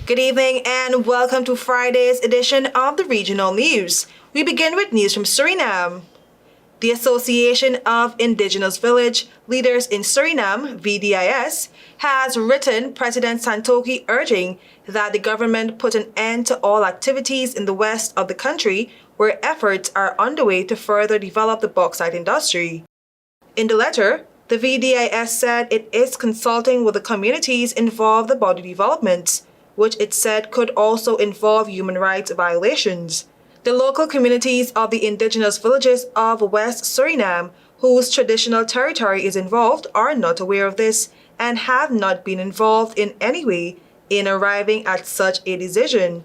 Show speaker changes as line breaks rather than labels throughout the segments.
Good evening and welcome to Friday's edition of the Regional News. We begin with news from Suriname. The Association of Indigenous Village Leaders in Suriname, VDIS, has written President Santokhi urging that the government put an end to all activities in the west of the country where efforts are underway to further develop the bauxite industry. In the letter, the VDIS said it is consulting with the communities involved about the developments, which it said could also involve human rights violations. The local communities of the indigenous villages of West Suriname, whose traditional territory is involved, are not aware of this and have not been involved in any way in arriving at such a decision,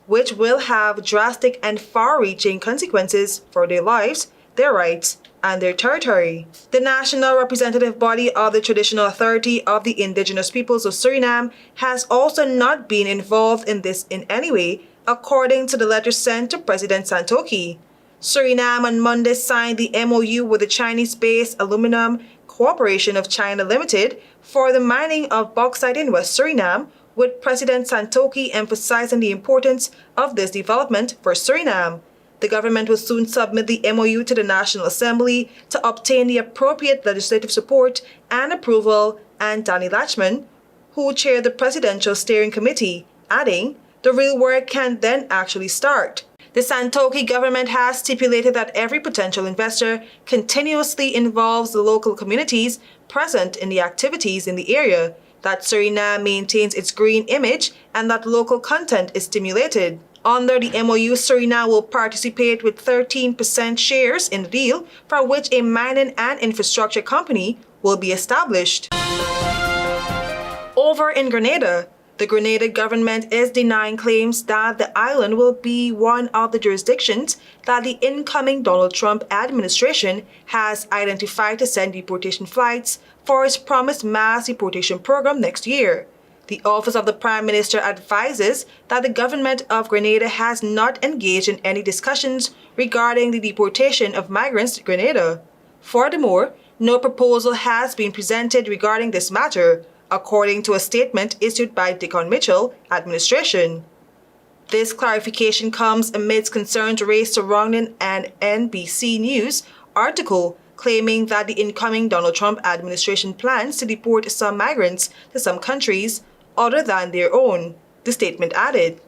which will have drastic and far-reaching consequences for their lives, their rights, and their territory. The national representative body of the Traditional Authority of the Indigenous Peoples of Suriname has also not been involved in this in any way, according to the letter sent to President Santokhi. Suriname on Monday signed the MOU with the Chinese-based Aluminum Corporation of China Limited for the mining of bauxite in West Suriname, with President Santokhi emphasizing the importance of this development for Suriname. The government will soon submit the MOU to the National Assembly to obtain the appropriate legislative support and approval, and Danny Lachman, who chaired the Presidential Steering Committee, adding, the real work can then actually start. The Santokhi government has stipulated that every potential investor continuously involves the local communities present in the activities in the area, that Suriname maintains its green image, and that local content is stimulated. Under the MOU, Suriname will participate with 13% shares in the deal, for which a mining and infrastructure company will be established. Over in Grenada, the Grenada government is denying claims that the island will be one of the jurisdictions that the incoming Donald Trump administration has identified to send deportation flights for its promised mass deportation program next year. The Office of the Prime Minister advises that the government of Grenada has not engaged in any discussions regarding the deportation of migrants to Grenada. Furthermore, no proposal has been presented regarding this matter, according to a statement issued by Dickon Mitchell administration. This clarification comes amidst concerns raised surrounding an NBC News article claiming that the incoming Donald Trump administration plans to deport some migrants to some countries other than their own, the statement added.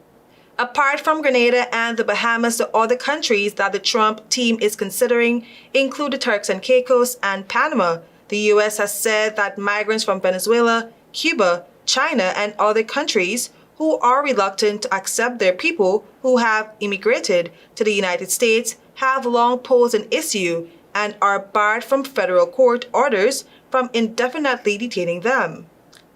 Apart from Grenada and the Bahamas, the other countries that the Trump team is considering include the Turks and Caicos and Panama. The U.S. has said that migrants from Venezuela, Cuba, China, and other countries who are reluctant to accept their people who have immigrated to the United States have long posed an issue and are barred from federal court orders from indefinitely detaining them.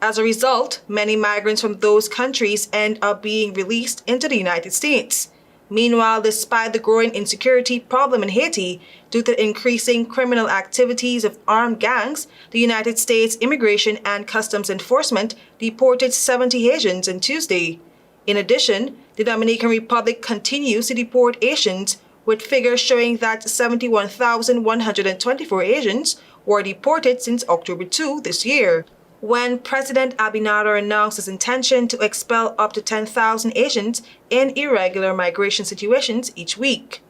As a result, many migrants from those countries end up being released into the United States. Meanwhile, despite the growing insecurity problem in Haiti due to increasing criminal activities of armed gangs, the United States Immigration and Customs Enforcement deported 70 Haitians on Tuesday. In addition, the Dominican Republic continues to deport Haitians, with figures showing that 71,124 Haitians were deported since October 2 this year, when President Abinader announced his intention to expel up to 10,000 Haitians in irregular migration situations each week.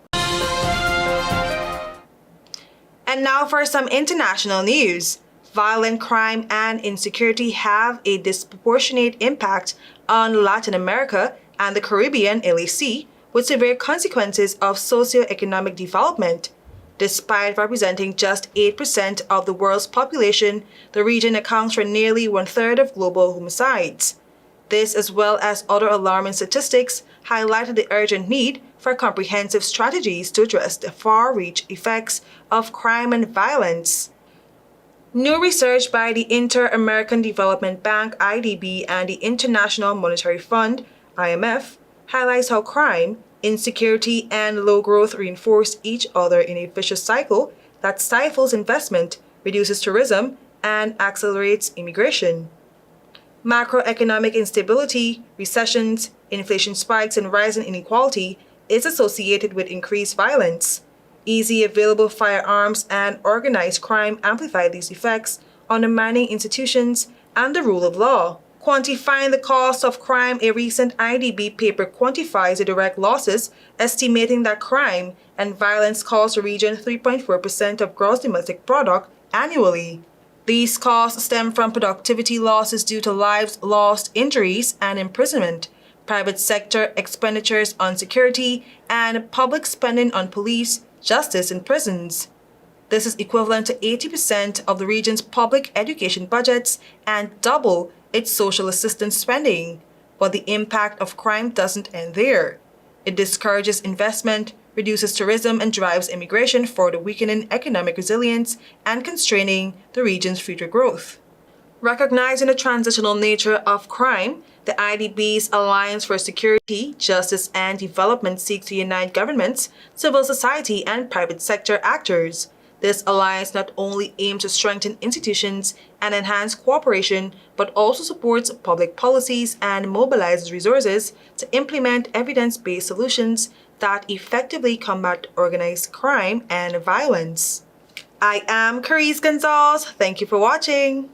And now for some international news. Violent crime and insecurity have a disproportionate impact on Latin America and the Caribbean LAC, with severe consequences of socio-economic development. Despite representing just 8% of the world's population, the region accounts for nearly one-third of global homicides. This, as well as other alarming statistics, highlighted the urgent need for comprehensive strategies to address the far-reaching effects of crime and violence. New research by the Inter-American Development Bank (IDB) and the International Monetary Fund (IMF) highlights how crime, insecurity, and low growth reinforce each other in a vicious cycle that stifles investment, reduces tourism, and accelerates immigration. Macroeconomic instability, recessions, inflation spikes, and rising inequality is associated with increased violence. Easy available firearms and organized crime amplify these effects, undermining institutions and the rule of law, Quantifying the cost of crime, a recent IDB paper quantifies the direct losses, estimating that crime and violence cost the region 3.4% of gross domestic product annually. These costs stem from productivity losses due to lives lost, injuries, and imprisonment, private sector expenditures on security, and public spending on police, justice, and prisons. This is equivalent to 80% of the region's public education budgets and double its social assistance spending. But the impact of crime doesn't end there. It discourages investment, reduces tourism, and drives immigration, further weakening economic resilience and constraining the region's future growth. Recognizing the transitional nature of crime, the IDB's Alliance for Security, Justice, and Development seeks to unite governments, civil society, and private sector actors. This alliance not only aims to strengthen institutions and enhance cooperation, but also supports public policies and mobilizes resources to implement evidence-based solutions that effectively combat organized crime and violence. I am KERESE Gonzalez. Thank you for watching.